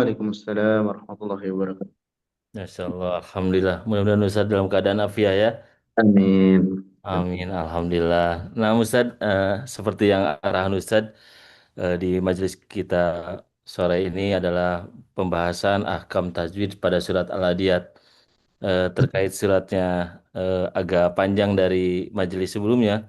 Waalaikumsalam warahmatullahi wabarakatuh. Masya Allah, Alhamdulillah. Mudah-mudahan Ustaz dalam keadaan afiah ya. Amin. Amin, Alhamdulillah. Nah, Ustaz, seperti yang arahan Ustaz di majelis kita sore ini adalah pembahasan ahkam tajwid pada surat Al-Adiyat. Terkait suratnya agak panjang dari majelis sebelumnya.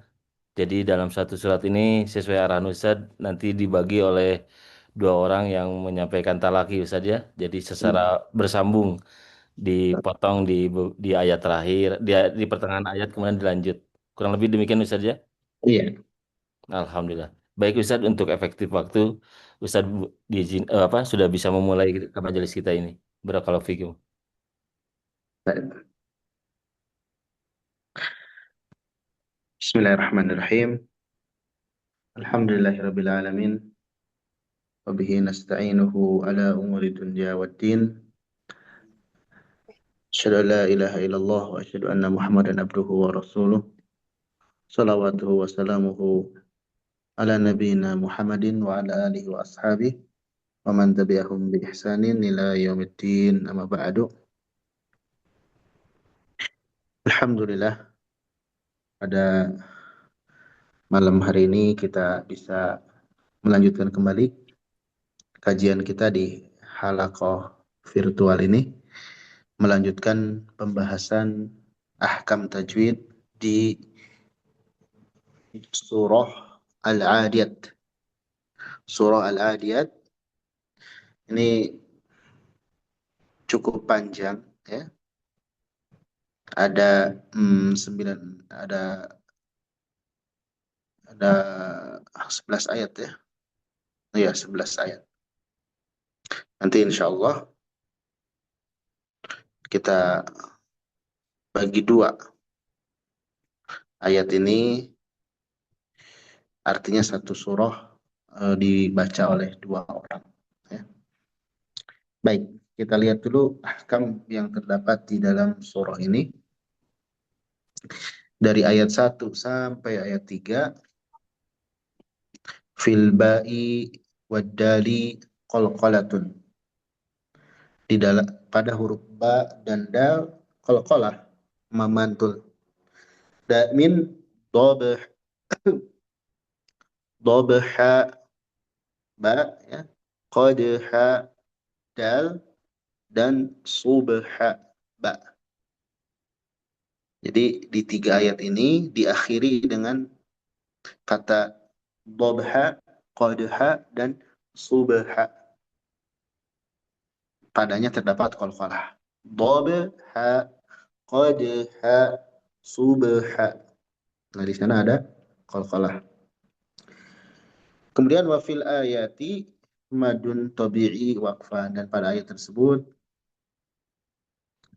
Jadi dalam satu surat ini sesuai arahan Ustaz nanti dibagi oleh dua orang yang menyampaikan talaki Ustaz ya. Jadi secara bersambung dipotong di ayat terakhir, di pertengahan ayat kemudian dilanjut. Kurang lebih demikian Ustaz ya. Iya. Alhamdulillah. Baik Ustaz, untuk efektif waktu Ustaz apa sudah bisa memulai ke majelis kita ini. Barakallahu fikum. Bismillahirrahmanirrahim. Alhamdulillahirabbil alamin. Wa bihi nasta'inuhu ala umuri dunya waddin. Asyhadu an la ilaha illallah wa asyhadu anna Muhammadan abduhu wa rasuluh. Shalawatuhu wa salamuhu ala nabiyyina Muhammadin wa ala alihi wa ashabihi wa man tabi'ahum bi ihsanin ila yaumiddin. Amma ba'du. Alhamdulillah, pada malam hari ini kita bisa melanjutkan kembali kajian kita di halaqah virtual ini, melanjutkan pembahasan ahkam tajwid di surah Al-Adiyat. Surah Al-Adiyat ini cukup panjang ya. Ada 9, ada 11 ayat ya. Iya, 11 ayat. Nanti insya Allah kita bagi dua. Ayat ini artinya satu surah dibaca oleh dua orang. Ya. Baik, kita lihat dulu ahkam yang terdapat di dalam surah ini. Dari ayat 1 sampai ayat 3. Fil ba'i waddali qalqalatun. Di dalam pada huruf ba dan dal qalqalah memantul. Da min dhabh dhabha ba ya. Qadha dal dan subha ba. Jadi di tiga ayat ini diakhiri dengan kata dhabha, qadha, dan subha. Padanya terdapat qalqalah. Dhabha, qadha, subha. Nah, di sana ada qalqalah. Kemudian wafil ayati madun tabi'i waqfan, dan pada ayat tersebut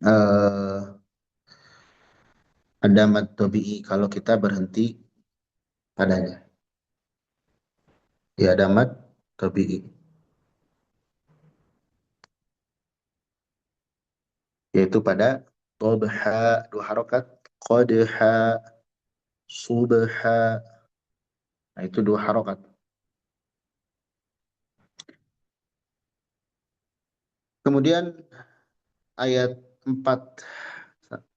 eh, ada mad tabi'i kalau kita berhenti padanya. Ya, ada mad tabi'i, yaitu pada dhabha dua harokat, qadha, subha. Nah, itu dua harokat. Kemudian ayat 4,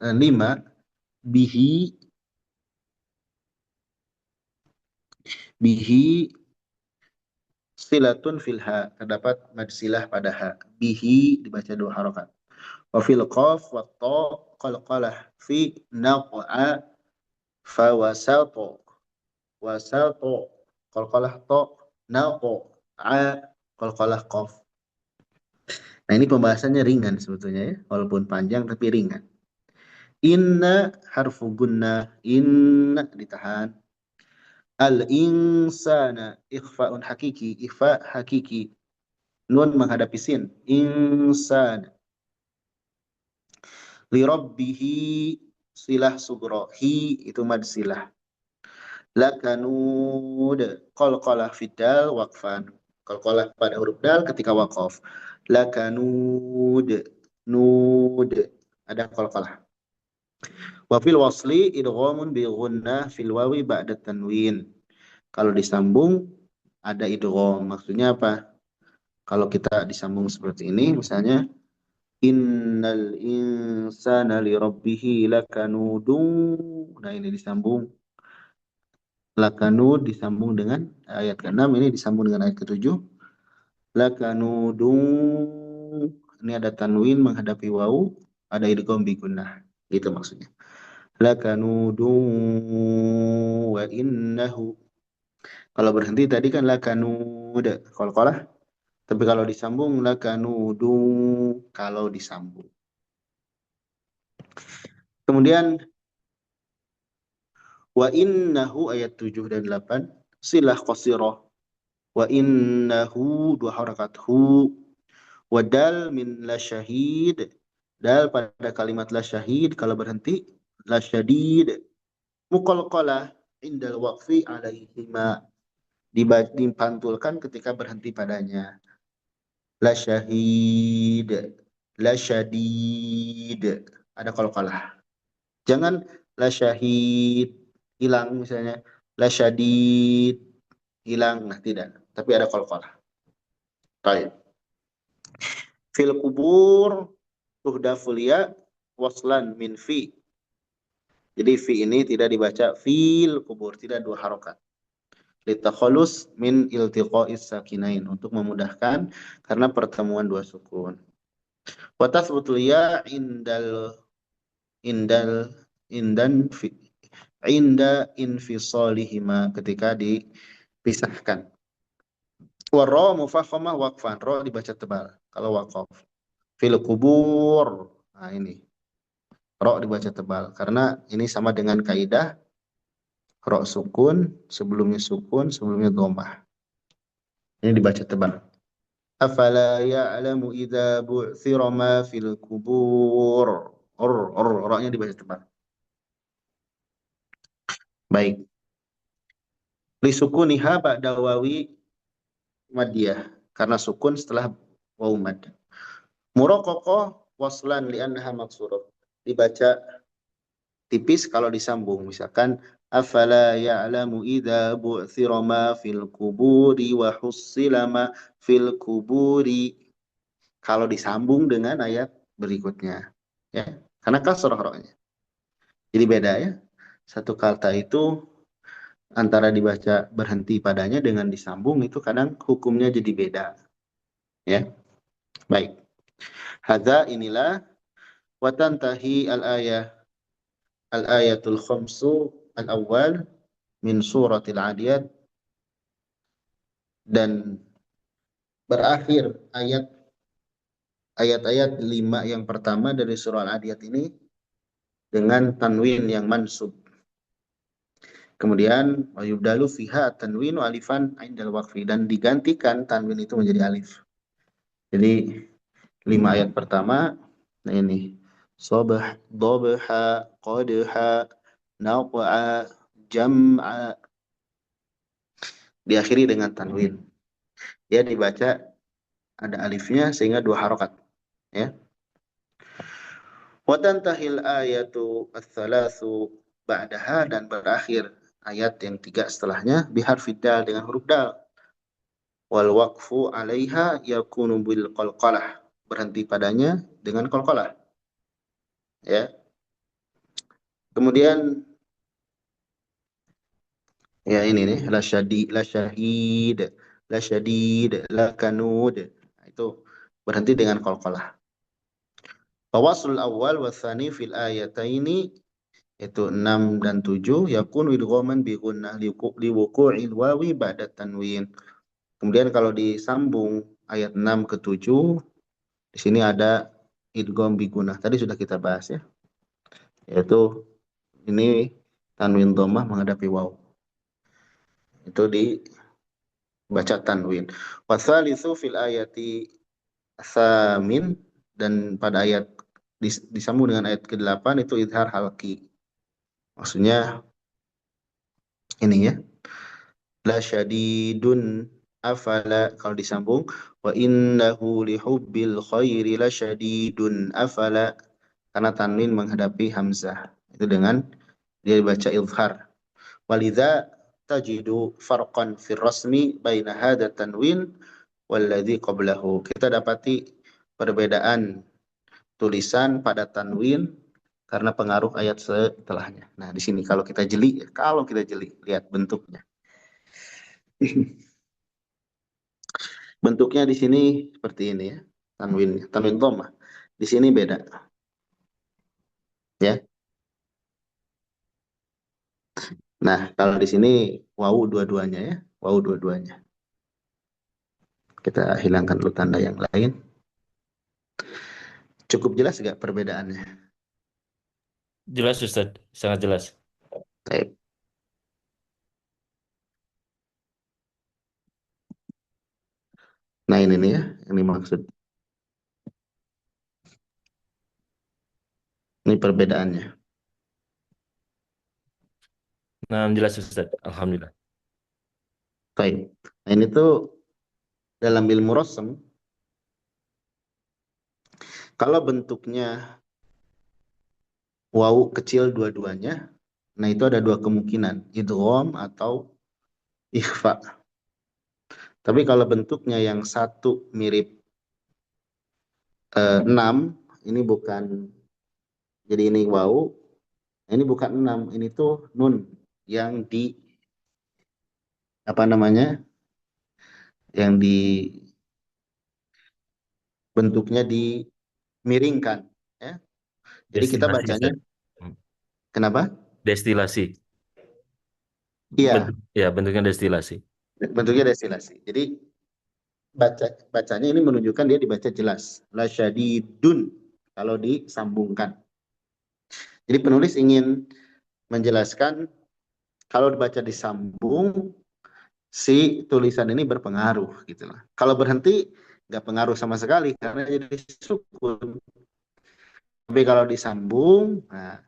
5, bihi, bihi silatun filha, terdapat mad silah pada ha. Bihi dibaca dua harokat. Wa fil qaf wa ta qalqalah fi naq'a fa wasato wasato qalqalah ta, naq'a qalqalah qaf. Nah, ini pembahasannya ringan sebetulnya ya, walaupun panjang tapi ringan. Inna harfu gunna, inna ditahan. Al insana ikhfaun hakiki, ikhfa hakiki. Nun menghadapi sin. Insan. Li rabbihi silah sugro. Hi itu mad silah. Lakanud qalqalah fidal waqfan. Qalqalah pada huruf dal ketika waqaf. Lakanud nud, ada qalqalah. Wa fil wasli idghamun bi ghunnah fil wawi ba'da tanwin. Kalau disambung ada idgham. Maksudnya apa? Kalau kita disambung seperti ini, misalnya innal insana li rabbih lakanudun. Nah, ini disambung lakanud disambung dengan ayat ke-6, ini disambung dengan ayat ke-7. Lakanudun. Ini ada tanwin menghadapi wawu, ada idgham bi gunnah. Itu maksudnya. Lakanudun wa innahu. Kalau berhenti tadi kan lakanud. Qalqalah. Tapi kalau disambung lakanudu, kalau disambung. Kemudian wa innahu ayat 7 dan 8 silah qasirah. Wa innahu dua harakat hu wa dal min la syahid. Dal pada kalimat la syahid kalau berhenti la syadid. Muqalqalah indal waqfi alaihima, dipantulkan ketika berhenti padanya. La syahid, la syadid. Ada qalqalah. Jangan la syahid hilang misalnya, la syadid hilang, nah tidak, tapi ada qalqalah. Baik. Fil kubur tuhdaful ya waslan min fi. Jadi fi ini tidak dibaca fil kubur, tidak dua harokat. Litakhalus min iltiqa'is sakinain, untuk memudahkan karena pertemuan dua sukun. Wa tasbutul ya indal indan fi inda infisalihima, ketika dipisahkan. Wa mufakhamah waqfan, ro dibaca tebal kalau waqaf. Fil kubur, nah ini ro dibaca tebal karena ini sama dengan kaidah ro sukun sebelumnya dhammah. Ini dibaca tebal. Afala ya'lamu idza bu'thira ma fil kubur. Ro-nya dibaca tebal. Baik. Li sukuniha ba'da wawi madiyah, karena sukun setelah waw mad. Muraqaqah waslan li'annaha maksurah. Dibaca tipis kalau disambung. Misalkan afala ya'lamu idza bu'thira ma fil kuburi wa hussila ma fil kuburi. Kalau disambung dengan ayat berikutnya, ya. Karena kasrah rohnya. Jadi beda ya. Satu kata itu antara dibaca berhenti padanya dengan disambung itu kadang hukumnya jadi beda, ya. Baik. Hadza inilah watantahi al-ayatul khamsu al-awwal min suratil adiyat, dan berakhir ayat-ayat 5 yang pertama dari surah Al-Adiyat ini dengan tanwin yang mansub. Kemudian yubdalu fiha tanwinu alifan indal waqfi, dan digantikan tanwin itu menjadi alif. Jadi 5 ayat pertama, nah ini sabah, dhabha, qadha, naqa, jam'a, diakhiri dengan tanwin. Ya, dibaca ada alifnya sehingga dua harokat, ya. Wa tantahil ayatu ats-tsalatsu ba'daha, dan berakhir ayat yang 3 setelahnya biharfid dal, dengan huruf dal. Wal waqfu 'alaiha yakunu bil qalqalah, berhenti padanya dengan qalqalah, ya. Kemudian ya ini nih la syadid, la syahid, la syadid, la kanud. Nah, itu berhenti dengan qalqalah. Fawaslul awal wa tsani fil ayataini, itu 6 dan 7, yakun idghaman bi gunnah li wuqu'il wawi ba'da tanwin. Kemudian kalau disambung ayat 6 ke 7, di sini ada idgham bi gunnah. Tadi sudah kita bahas ya. Yaitu ini tanwin dhammah menghadapi waw. Itu dibaca tanwin. Wasalitsu fil ayati samin, dan pada ayat disambung dengan ayat ke-8 itu idhar halqi. Maksudnya ini ya. La syadidun afala, kalau disambung wa innahu lihubbil khairi la syadidun afala, karena tanwin menghadapi hamzah. Itu dengan dia dibaca izhar. Walidha tajidu farqan fir rasmi baina hadha tanwin walladzi qablahu. Kita dapati perbedaan tulisan pada tanwin karena pengaruh ayat setelahnya. Nah, di sini kalau kita jeli, lihat bentuknya. Bentuknya di sini seperti ini ya, tanwinnya, tanwin dhammah. Di sini beda, ya. Nah, kalau di sini wawu dua-duanya ya, wawu dua-duanya. Kita hilangkan dulu tanda yang lain. Cukup jelas nggak perbedaannya? Jelas Ustaz, sangat jelas. Baik. Nah, ini nih ya, yang dimaksud. Ini perbedaannya. Nah, jelas Ustaz. Alhamdulillah. Baik. Nah, ini tuh dalam ilmu rosem, kalau bentuknya wawu kecil dua-duanya, nah itu ada dua kemungkinan, idgham atau ikhfa. Tapi kalau bentuknya yang satu mirip 6, ini bukan, jadi ini wawu, ini bukan 6, ini tuh nun yang di apa namanya? Yang di bentuknya dimiringkan, ya. Jadi kita Destilasi bacanya Ustaz. Hmm. kenapa? Destilasi. Iya, Bentuk, ya, bentuknya destilasi. bentuknya destilasi. Jadi bacanya ini menunjukkan dia dibaca jelas. La syadidun kalau disambungkan. Jadi penulis ingin menjelaskan kalau dibaca disambung si tulisan ini berpengaruh gitu lah. Kalau berhenti nggak pengaruh sama sekali karena jadi sukun. Tapi kalau disambung, nah,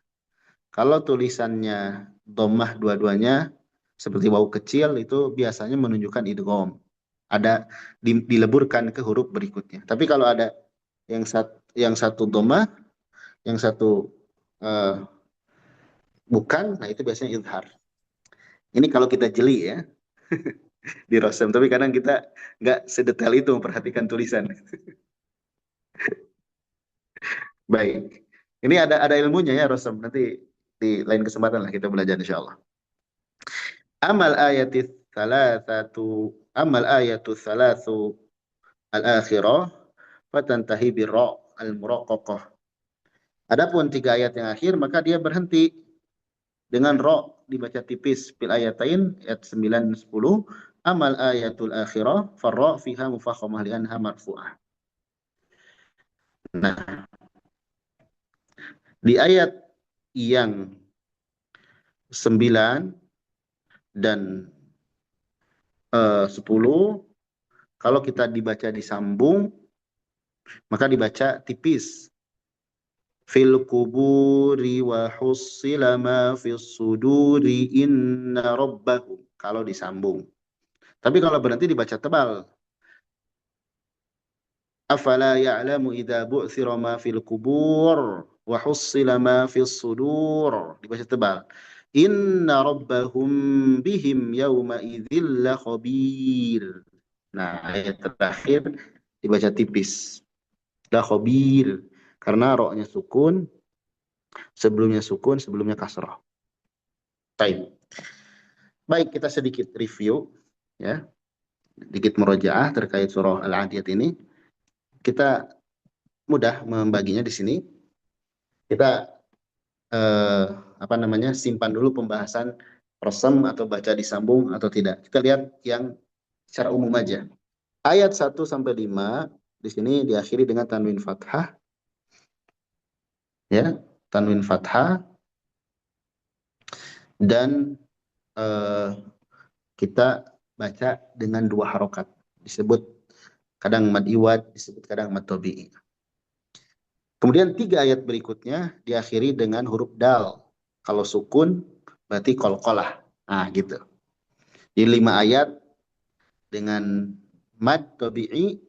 kalau tulisannya dhammah dua-duanya seperti wawu kecil itu biasanya menunjukkan idgham. Ada dileburkan ke huruf berikutnya. Tapi kalau ada yang satu dhammah, yang satu eh, bukan, nah itu biasanya izhar. Ini kalau kita jeli ya di Rosem, tapi kadang kita nggak sedetail itu memperhatikan tulisan. Baik, ini ada ilmunya ya Rosem. Nanti di lain kesempatan lah kita belajar insya Allah. Amal ayatis salasatu amal ayatu salasu al-akhirah fatantahi birra al-muraqqaqah. Adapun tiga ayat yang akhir maka dia berhenti dengan ro dibaca tipis fil ayatain ayat 9 dan 10. Amal ayatul akhirah farra fiha mufakhamah li'anha marfu'ah. Nah, di ayat yang 9 dan 10 kalau kita dibaca disambung maka dibaca tipis fil kuburi wa hussila ma fis suduri inna rabbahum kalau disambung. Tapi kalau berhenti dibaca tebal. Afala ya'lamu idza bu'thira ma fil kubur wa hussila ma fis sudur. Dibaca tebal. Inna rabbahum bihim yawma idzil la khabir. Nah, ayat terakhir dibaca tipis. La khabir. Karena roknya sukun, sebelumnya kasrah. Baik. Baik, kita sedikit review ya, sedikit murojaah terkait surah Al-Adiyat ini. Kita mudah membaginya di sini. Kita eh, simpan dulu pembahasan rosem atau baca disambung atau tidak. Kita lihat yang secara umum aja. Ayat 1 sampai 5 di sini diakhiri dengan tanwin fathah ya, tanwin fathah dan eh, kita baca dengan dua harokat. Disebut kadang mad iwad, disebut kadang mad tabi'i. Kemudian 3 ayat berikutnya diakhiri dengan huruf dal. Kalau sukun berarti qalqalah. Nah, gitu. Di 5 ayat dengan mad tabi'i,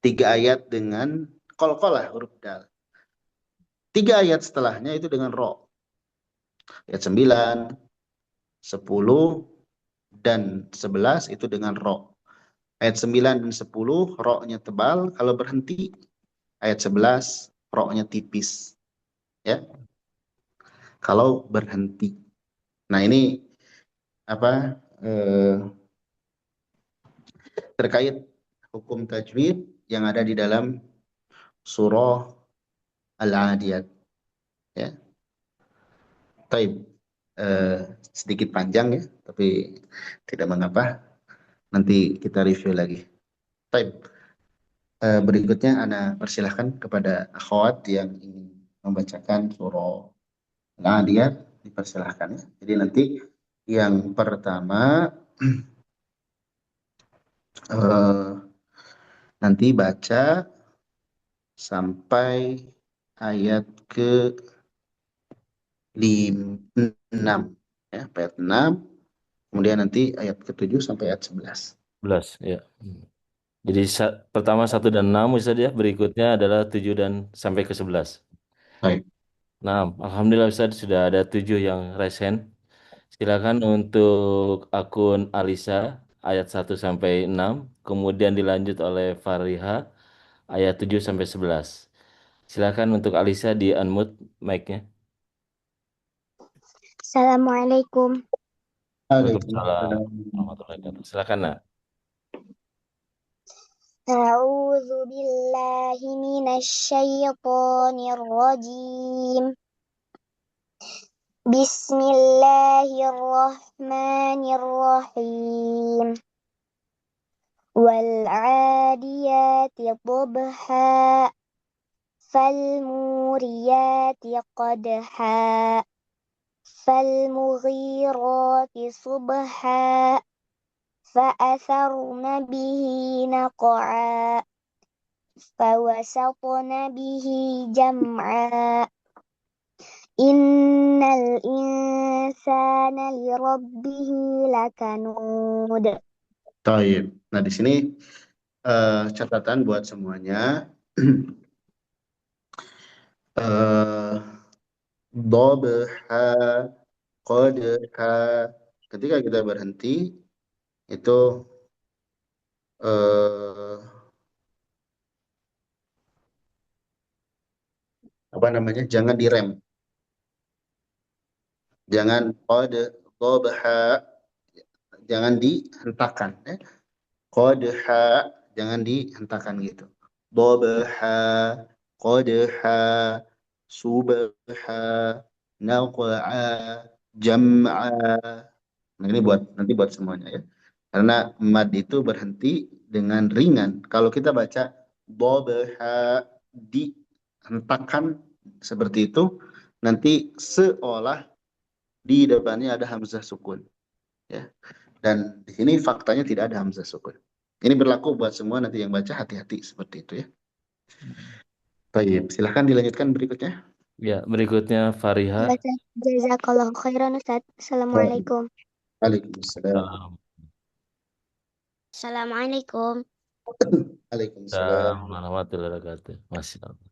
3 ayat dengan qalqalah huruf dal. 3 ayat setelahnya itu dengan ro. Ayat 9, 10, dan 11 itu dengan ro. Ayat 9 dan 10 roknya tebal, kalau berhenti. Ayat 11 roknya tipis. Ya, kalau berhenti. Nah, ini apa terkait hukum tajwid yang ada di dalam surah Al-Adiyat. Ya, Taib. Eh, Sedikit panjang ya, tapi tidak mengapa. Nanti kita review lagi. Taib. Berikutnya Ana persilahkan kepada akhwat yang ingin membacakan surah Al-Adiyat, dipersilahkan ya. Jadi nanti yang pertama eh, nanti baca sampai ayat ke 6 ya, ayat 6, kemudian nanti ayat ke-7 sampai ayat 11. 11 ya. Jadi pertama 1 dan 6 Ustaz ya, berikutnya adalah 7 dan sampai ke 11. Baik. Nah, Alhamdulillah Ustaz sudah ada 7 yang resen. Silakan untuk akun Alisa ayat 1 sampai 6, kemudian dilanjut oleh Fariha ayat 7 sampai 11. Silakan untuk Alisa di unmute mic-nya. Assalamualaikum. Waalaikumsalam Waalaikumsalam. warahmatullahi wabarakatuh. Silakan nak. A'udzu billahi minasyaitonir rajim. Bismillahirrahmanirrahim. Wal 'adiyati dhabha fal muriyati qadha fal mughirati subha فأثرن به نقعا فوسطن به جمعا إن الإنسان لربه لكنود. Taib. Nah, di sini catatan buat semuanya. eh Dobha, qadha. Ketika kita berhenti, itu eh, apa namanya? Jangan direm. Jangan dobha, jangan dihentakkan. Qadha, jangan dihentakkan gitu. Dobha, qadha, subha, naq'a, jam'a. Nah, ini nanti buat semuanya ya. Karena mad itu berhenti dengan ringan. Kalau kita baca dobha, dihentakkan seperti itu, nanti seolah di depannya ada hamzah sukun. Ya. Dan di sini faktanya tidak ada hamzah sukun. Ini berlaku buat semua, nanti yang baca hati-hati seperti itu ya. Baik, silahkan dilanjutkan berikutnya. Ya, berikutnya Fariha. Jazakallahu khairan Ustaz. Assalamualaikum. Waalaikumsalam. Salam. Assalamualaikum. Waalaikumsalam. Salam warahmatullahi wabarakatuh. Masya Allah.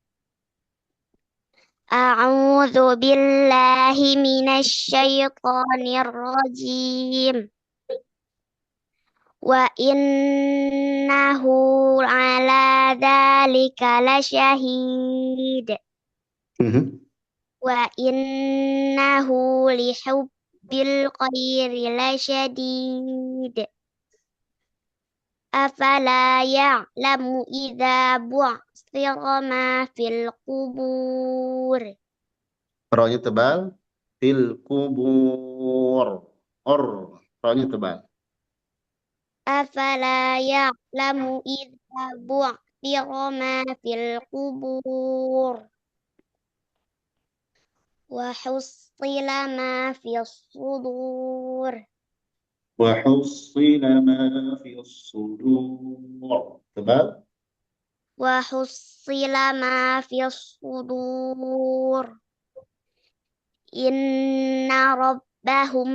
A'udzu billahi minasyaitonir rajim. Wa innahu ala dzalika lasyahid. Wa innahu lihubbil khairi lasyadid. Afala ya'lamu idza bu'thira ma fil qubur. Raunya tebal. Fil kubur. Raunya tebal. Afala ya'lamu idza bu'thira ma fil qubur. Wa hussila ma fis sudur. وحصل ما في الصدور. تبال. وحصل ما في الصدور إن ربهم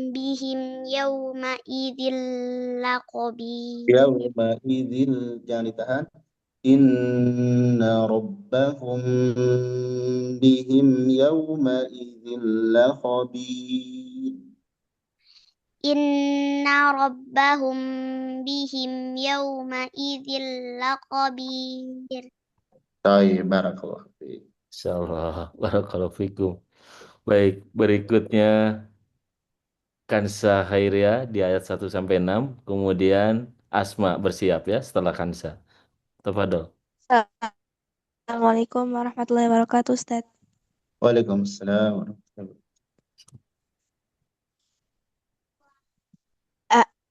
بهم يومئذ لخبير. يومئذ jangan ditahan. Inna rabbahum bihim yawma'idhin lakhabir. Inna rabbahum بهم يومئذ لخبير. Baik, barakallah. Insyaallah. Barakallahu fikum. Baik, berikutnya Kansa Khairia di ayat 1 sampai 6, kemudian Asma bersiap ya setelah Kansa. Tafadhol. Assalamualaikum warahmatullahi wabarakatuh, Ustaz. Waalaikumsalam warahmatullahi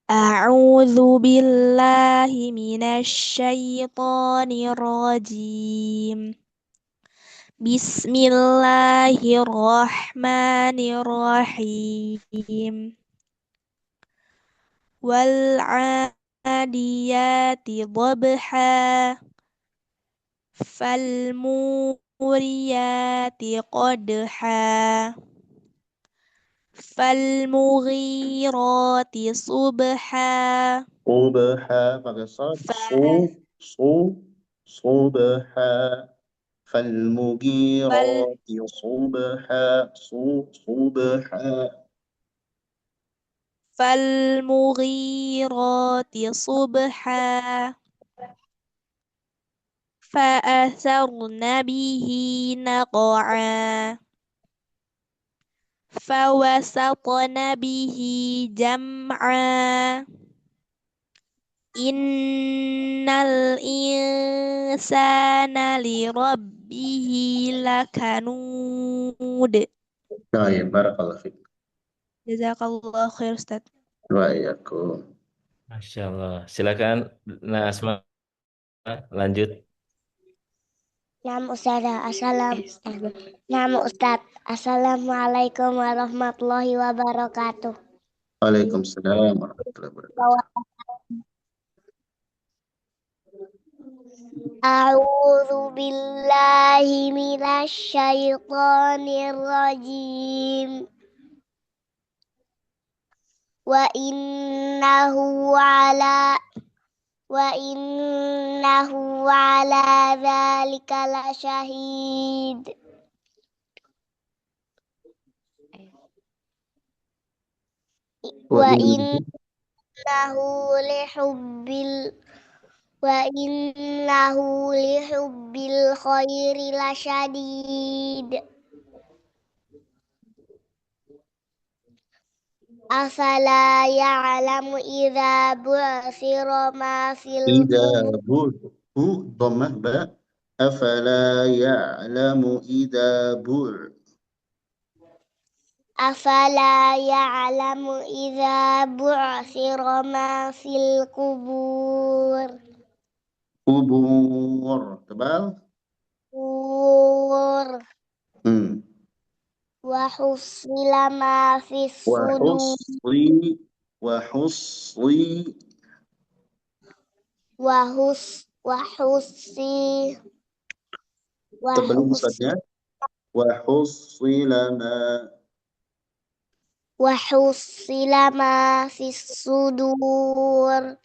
A'udzu billahi minasyaitonir rajim. Bismillahirrahmanirrahim. Wal 'adiyati dhabha. Fal muriyati qadha. Falmughirati subha. Subha pakai sad. Subha. Fal Falmugirati subha. Subha. falmughirati subha. Fa'atharna bihi naq'a. Fawasatna bihi jam'a. Innal insana lirabbihi lakanud. Baik, barakallah fiik. Jazakallah khair, Ustaz. Wa iyyakum. Masya Allah. Silakan Nah Asma lanjut. Nama Ustaz. Assalamualaikum warahmatullahi wabarakatuh. Waalaikumsalam warahmatullahi wabarakatuh. A'udzu billahi minasy syaithanir rajim. Wa innahu ala dzalika lasyahid. Wa innahu lihubbil khairi lasyadid. Afala ya'lamu idza bu'thira ma fil Idza dhammah ba afala ya'lamu idza Afala ya'lamu idza bu'thira ma fil qubur. tebal. Qubur. Wa husila ma fis sudur. Wa husli tebal saja. Wa husila ma fis sudur.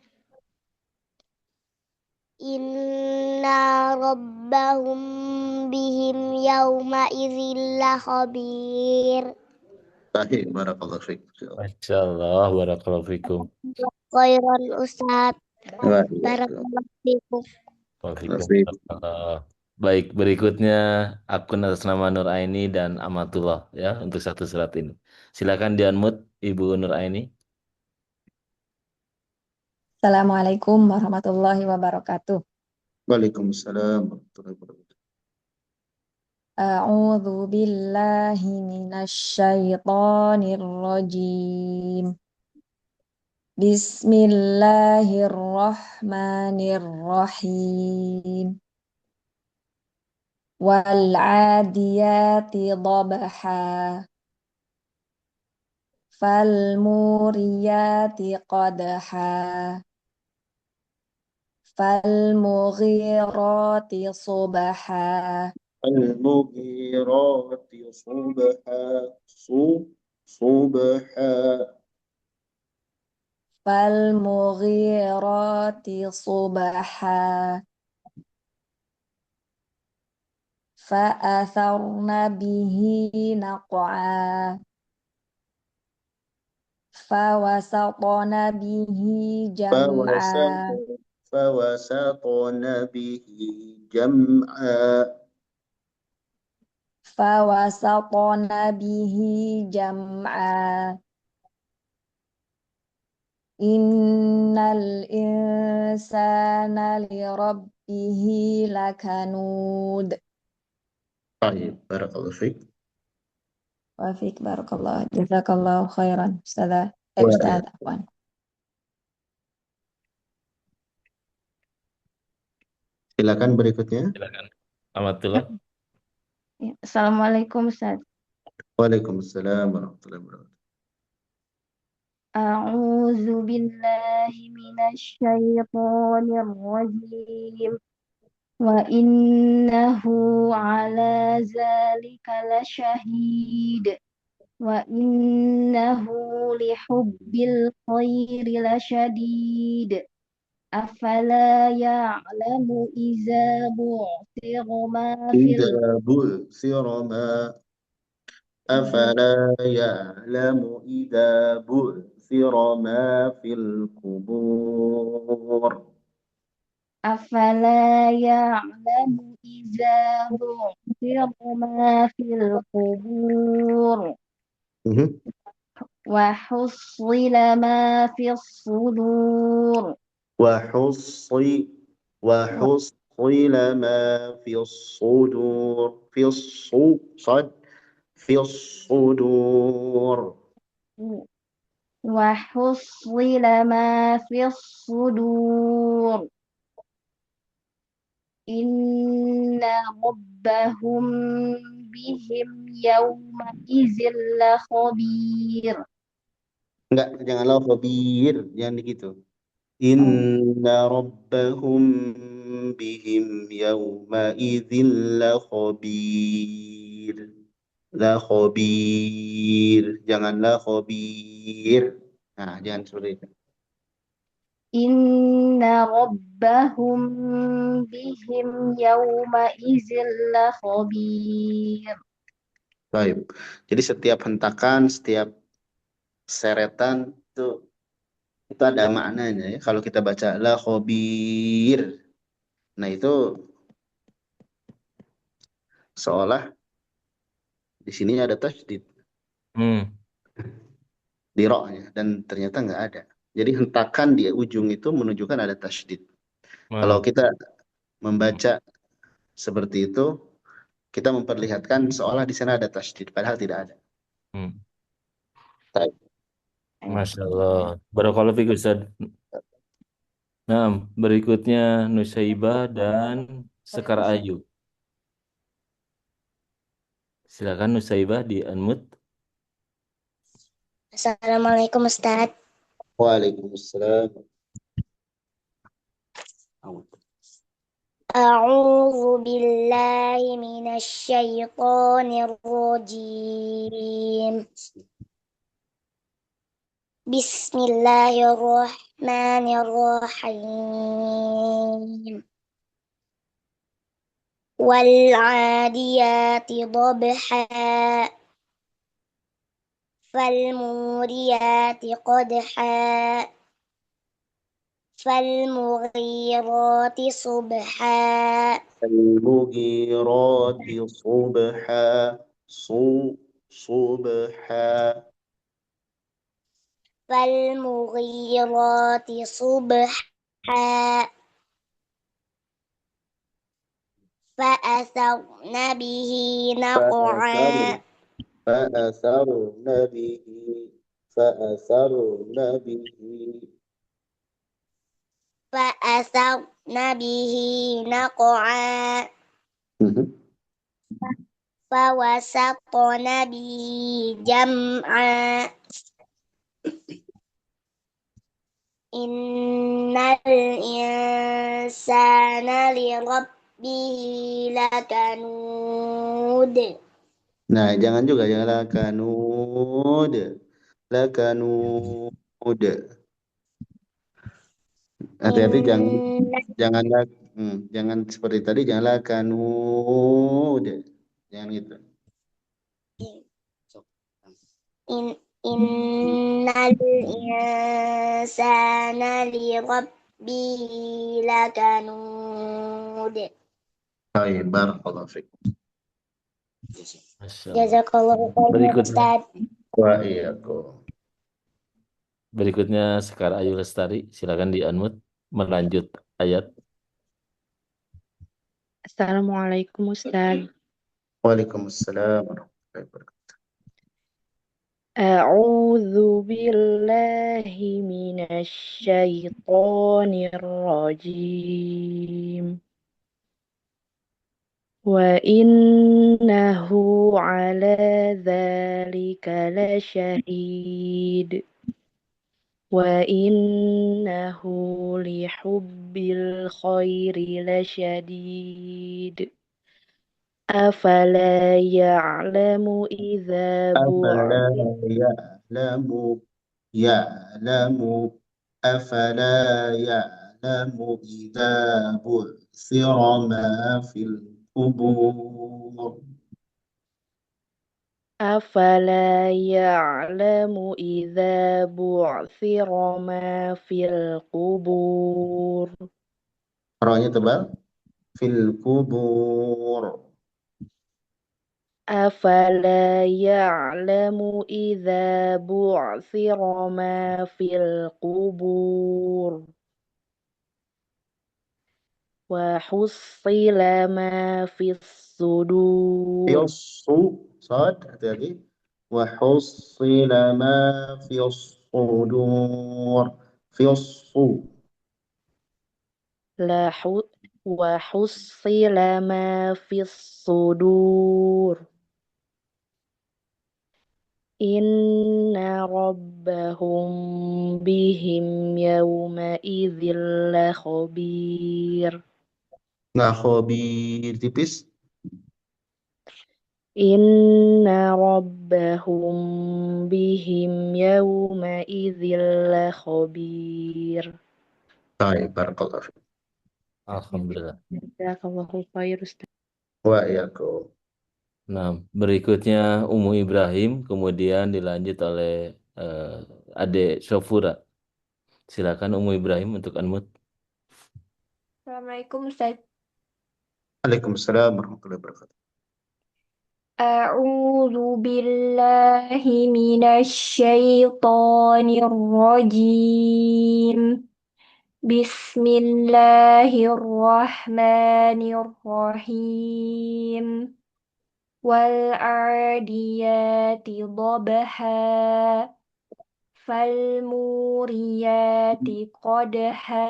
Inna rabbahum bihim yawma idzil lakhabir. Baik, barakallahu fiik. Masya Allah. Barakallahu fikum. Khairan Ustaz. Wa Barakallahu fikum. Waalaikumsalam. Baik, berikutnya akun atas nama Nur Aini dan Amatullah ya untuk satu surat ini. Silakan di-unmute Ibu Nur Aini. Assalamualaikum warahmatullahi wabarakatuh. Waalaikumsalam warahmatullahi wabarakatuh. A'udzu billahi minasyaitonir rajim. Bismillahirrahmanirrahim. Wal 'adiyati dhabha. Fal muriyati qadha. Falmughirati subha. Al-mughirati subha. Falmughirati subha. Fa'atharna bihi naq'a. فوسطن به جمعا فوسطن به جمعا فوسطن به جمعا إن الإنسان لربه لكنود. طيب بارك الله فيك. وفيك بارك الله جزاك الله خيرا أستاذ Wah, عفوا. silakan berikutnya. Silakan. Alhamdulillah. Assalamualaikum Ustaz. Waalaikumsalam warahmatullahi wabarakatuh. أعوذ بالله من الشيطان الرجيم وإنه على ذلك لشهيد وإنه لحب الخير لشديد أفلا يعلم إذا بعثر ما في إذا بعثر ما أفلا يعلم إذا بعثر ما في القبور. أفلا يعلم إذا بعثر ما في القبور وحصل ما في الصدور وحصل ما في الصدور في الصدور وحصل ما في الصدور إن ربهم بهم يومئذ لخبير. Enggak, janganlah khabir, jangan gitu. Inna rabbahum bihim yawma idzin la khabir. La khabir, janganlah khabir. Nah, jangan seperti itu. Inna rabbahum bihim yawma'izin lakhabir. Baik. Jadi setiap hentakan, setiap seretan itu ada maknanya ya. Kalau kita baca la khabir. Nah, itu seolah di sini ada tasydid di ra-nya dan ternyata nggak ada. Jadi hentakan di ujung itu menunjukkan ada tasydid. Kalau kita membaca seperti itu, kita memperlihatkan seolah di sana ada tasydid, padahal tidak ada. Baik. Masya Allah. Barakallahu fiik Ustaz. Nah, berikutnya Nusaibah dan Sekar Ayu. Silakan Nusaibah di unmute. Assalamualaikum Ustaz. Waalaikumsalam. A'udzu billahi minasy syaithanir rajim. Bismillahirrahmanirrahim. Wal 'adiyati dhabha fal muriyati qadha fal mughirati subha Al-mughirati subha subha fal mughirati subha fa'atharna bihi naq'a فأثرن به فأثرن به فأثرن به نقعا فوسطن به جمعا إن الإنسان لربه لكنود. Nah, jangan juga, jangan lakanud. Lakanud. Hati-hati jangan seperti tadi, jangan lakanud. Jangan gitu. Innal insana li rabbihi lakanud. Baik, barakallahu fiik. Masya Allah. Jazakallahu khairan Berikutnya, Ustaz. Wa iyyakum. berikutnya Sekar Ayu Lestari, silakan di-unmute melanjut ayat. Assalamualaikum Ustaz. Waalaikumsalam warahmatullahi wabarakatuh. A'udzu billahi minasy syaithanir rajim. Wa innahu ala dzalika lasyahid. Wa innahu lihubbil khairi lasyadid. Afala ya'lamu idza Afala bu'thira ya'lamu afala ya'lamu idza bu'thira ma fil qubur. Afala ya'lamu idza bu'thira ma fil qubur. Ra'nya tebal. Fil qubur. Afala ya'lamu idza bu'thira ma fil qubur. Wa hussila ma fis sudur. Fiyassu. Sad. Hati-hati. Wa hussila ma fiyassudur. Fiyassu. Wa hussila ma fis sudur. Inna rabbahum bihim yawma idzil lakhabir. Nggak khabir tipis. Inna rabbahum bihim yawma idzil lakhabir. Baik, barakallahu fiik. Alhamdulillah. Jazakallahu khair Ustaz. Wa iyyakum. Nah, berikutnya Umu Ibrahim, kemudian dilanjut oleh Ade Syofura. Silakan Umu Ibrahim untuk unmute. Assalamualaikum Ustaz. Waalaikumsalam warahmatullahi wabarakatuh. A'udzu billahi minasy syaithanir rajim. Bismillahirrahmanirrahim. Wal 'adiyati dhabha. Fal muriyati qadha.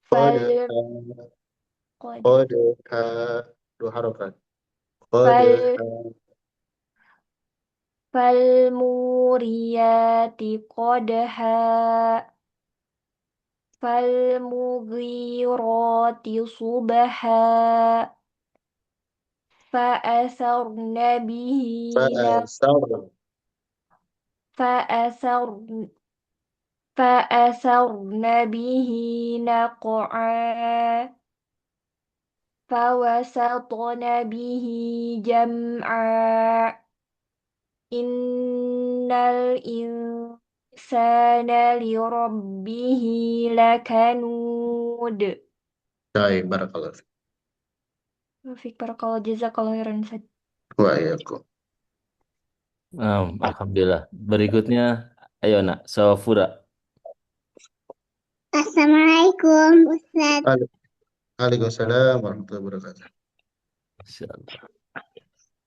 Fal Qadha. Dua harokat. fal Qadha. fal muriyati qadha. Fal mughirati subha. Fa'asarna bihi Fa'asar. fa'asarna fa'asarna bihi naq'a. Fawasatna bihi jam'a. Innal insana li rabbihi lakanud. Baik, barakallahu fiik. Fik barakallahu jazakallahu khairan Ustaz. Wa iyyakum. Alhamdulillah. Berikutnya, ayo nak, Syofura. Assalamualaikum Ustaz. Waalaikumsalam warahmatullahi wabarakatuh. Masya Allah.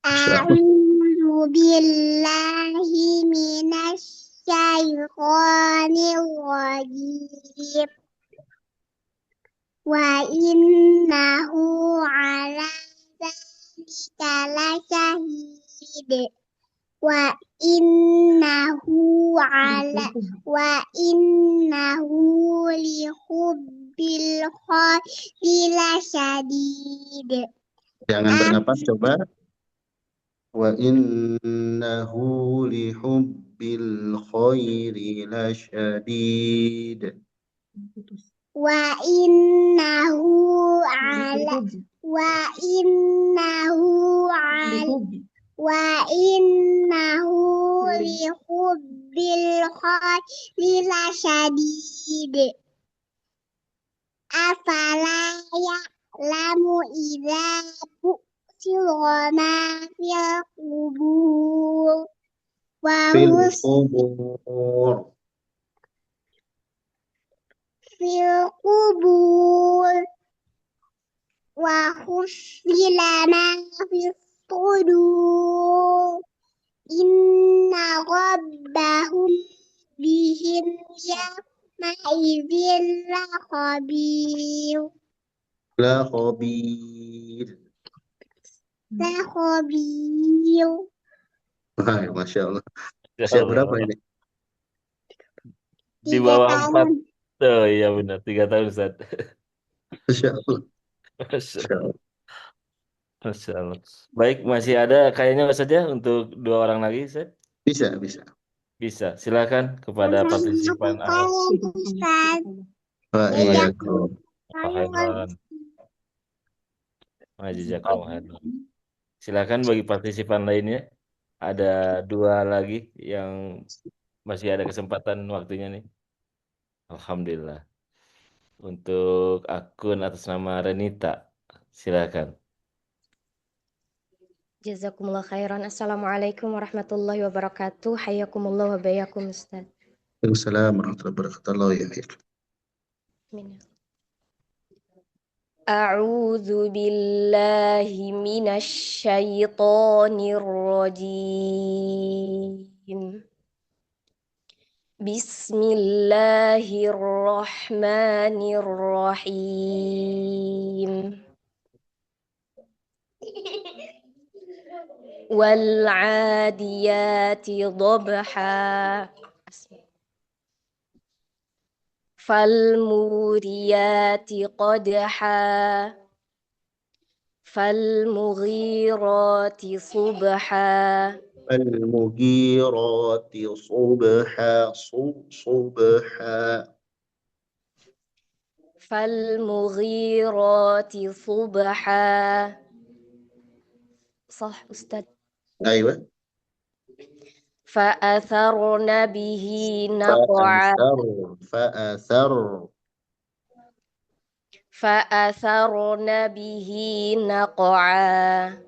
A'udzu billahi minasy syaithanir rajim. Wa innahu ala dzalika lasyahid. Wa innahu li hubbil khairi lasyadid. Jangan bernapas, coba. Wa innahu li hubbil khairi lasyadid. Wa innahu Wa innahu li hubbil khairi lasyadid. Afala ya'lamu idza bu'thira ma fil qubur wa Fil hus qubur. fil qubur wa husila ma fis sudur. Inna rabbahum bihim yawma idzin lakhabir. La khabir. Lakhabir. Hai, Masya Allah. Ya Usia berapa Allah. ini? Di 3 bawah 4. tahun. Oh iya benar, 3 tahun Ustaz. Masya Allah. Masya Masya Allah. Allah. Masya Allah. Baik, masih ada kayaknya saja untuk 2 orang lagi, Ustaz. Bisa, bisa. Bisa, silakan kepada partisipan awal. Ustaz. Wa Iya. iyyakum. Khairan. Jazakallahu khairan. Silakan bagi partisipan lainnya. Ada 2 lagi yang masih ada kesempatan waktunya nih. Alhamdulillah. Untuk akun atas nama Renita, silakan. Jazakumullah khairan. Assalamualaikum warahmatullahi wabarakatuh. Hayyakumullah wa bayakum Ustaz. Waalaikumsalam warahmatullahi wabarakatuh. Allah ya khair. Amin. A'udzu billahi minasy syaithanir rajim. Bismillahirrahmanirrahim. Wal 'adiyati dhabha. Fal muriyati qadha. Fal mughirati subha. Al-mughirati subha. Subha. Fal mughirati subha. Sah Ustaz. Aywa. Fa'atharna bihi naq'a. Fa'athar. Fa'atharna bihi naq'a.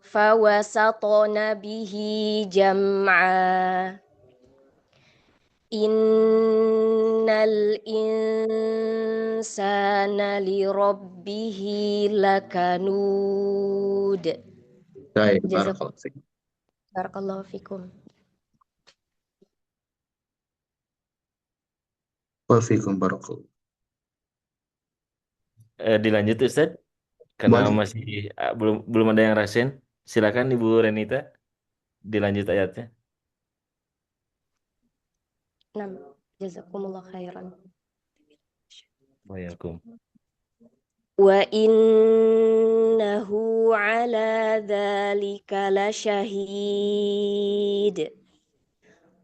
Fawasatna bihi jam'a. Innal insana li rabbihi lakanud. Baik, Jazakallahu barakallahu fiik. Barakallahu fikum. Wa fiikum barakallahu. Dilanjut Ustaz, karena Boleh. masih belum ada yang rasen. Silakan Ibu Renita, dilanjut ayatnya. Nam, jazakumullah khairan. Waalaikum. Wa innahu ala dzalika lasyahid.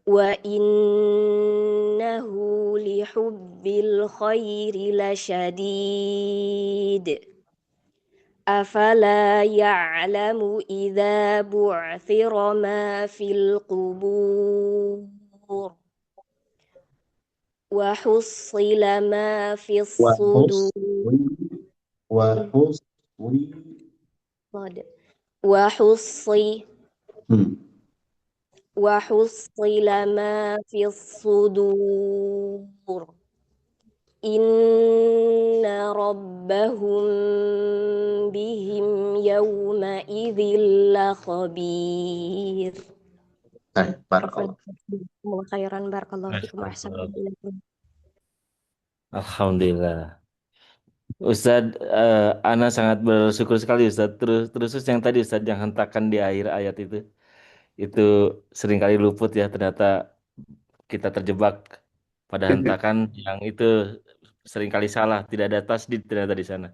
Wa innahu li hubbil khairi lasyadid. Afala ya'lamu idza bu'thira ma fil qubur. Wa hussila ma fis sudur. Wa huswi. Wa hussi. Hmm. Wa hussila ma fis sudur. Inna rabbahum bihim yawma idzil lakhabir. Baik, barakallahu. Jazakumullah khairan. Barakallahu fikum. Ahsanallahu. Alhamdulillah. Ustadz, Ana sangat bersyukur sekali Ustadz. Terus yang tadi Ustadz yang hentakan di akhir ayat itu seringkali luput ya. Ternyata kita terjebak pada hentakan yang itu seringkali salah. Tidak ada tasdid ternyata di sana.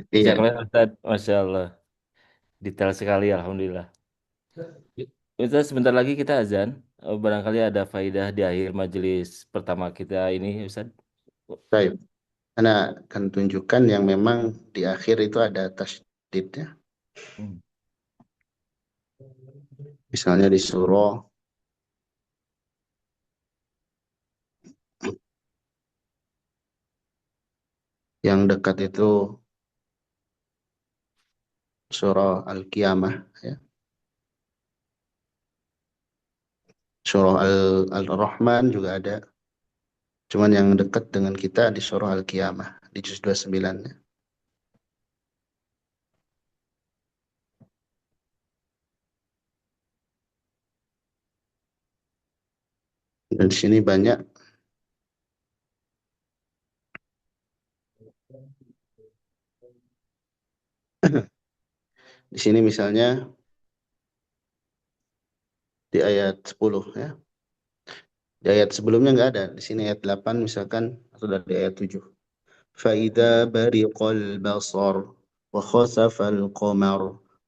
Iya. Ustadz, Masya Allah. Detail sekali, Alhamdulillah. Ustadz, sebentar lagi kita azan. Barangkali ada faidah di akhir majelis pertama kita ini, Ustadz. Baik. Ana akan tunjukkan yang memang di akhir itu ada tasdidnya. Misalnya di surah yang dekat itu surah Al-Qiyamah ya. Surah Al-Rahman juga ada. Cuman yang dekat dengan kita di surah Al-Qiyamah di juz 29 ya. Dan di sini banyak di sini misalnya di ayat 10 ya. Di ayat sebelumnya nggak ada. Di sini ayat 8 misalkan atau dari ayat 7. فَإِذَا بَرِقَ الْبَصَرُ وَخَسَفَ الْقَمَرُ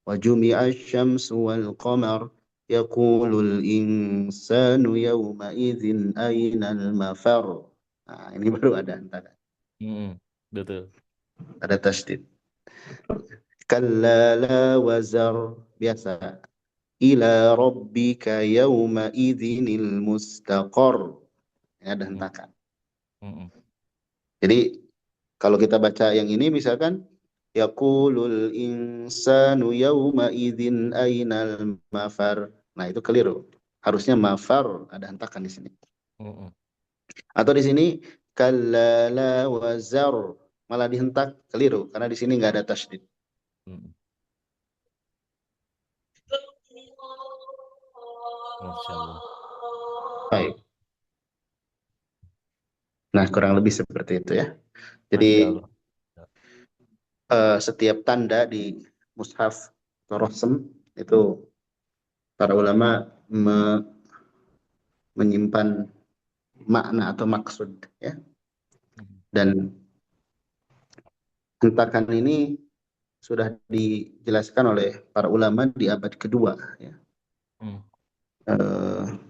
وَجُمِعَ الشَّمْسُ وَالْقَمَرُ يَقُولُ الْإِنسَانُ يَوْمَئِذٍ أَيْنَ الْمَفَرُ. Nah, ini baru ada antara. Betul. Ada tasdid. Kalla la wazar. Biasa. Ila rabbika yawma idhinil mustaqar. Ini ada hentakan. Jadi kalau kita baca yang ini misalkan yaqulul insanu yawma idzin ainal mafar. Nah, itu keliru. Harusnya mafar ada hentakan di sini. Atau di sini kalla la wazar malah dihentak, keliru karena di sini nggak ada tasydid. Masya Allah. Baik. Nah, kurang lebih seperti itu ya. Masya Jadi Allah. setiap tanda di mushaf atau rasm itu para ulama menyimpan makna atau maksud ya. Dan hentakan ini sudah dijelaskan oleh para ulama di abad kedua ya.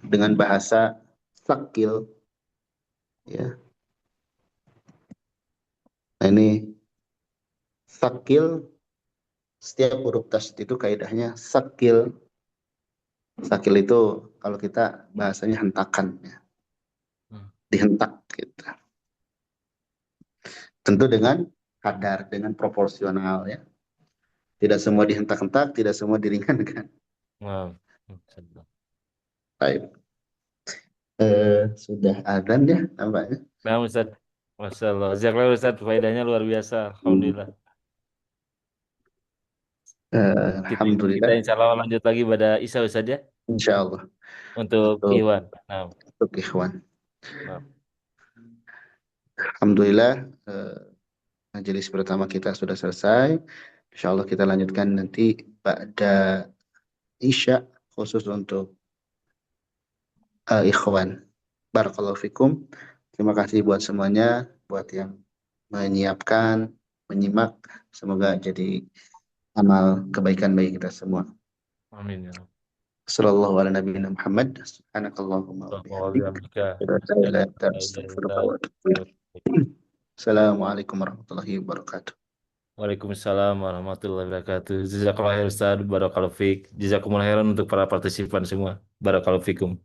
Dengan bahasa sakil ya. Nah, ini sakil, setiap huruf tasydid itu kaidahnya sakil. Sakil itu kalau kita bahasanya hentakan ya. Dihentak gitu. Tentu dengan kadar, dengan proporsional ya. Tidak semua dihentak-hentak, tidak semua diringankan. Baik. Sudah adzan ya nampaknya. Nah, Ustaz. Masya Allah. Jazakallah Ustaz, faedahnya luar biasa. Alhamdulillah. Kita Alhamdulillah. insya Allah lanjut lagi pada Isa Ustaz ya. Insya Allah. Untuk Iwan. Nah. Untuk Ikhwan. Nah. Alhamdulillah. Majelis pertama kita sudah selesai. Insya Allah kita lanjutkan nanti pada Isya khusus untuk Ikhwan. Barakallahu fikum. Terima kasih buat semuanya, buat yang menyiapkan, menyimak. Semoga jadi amal kebaikan bagi kita semua. Amin ya. Sallallahu ala nabiyina Muhammad. Subhanakallahumma wa bihamdika. Assalamualaikum warahmatullahi wabarakatuh. Waalaikumsalam warahmatullahi wabarakatuh. Jazakallahu khairan Ustaz, barakallahu fiik. Jazakumullah khairan untuk para partisipan semua. Barakallahu fikum.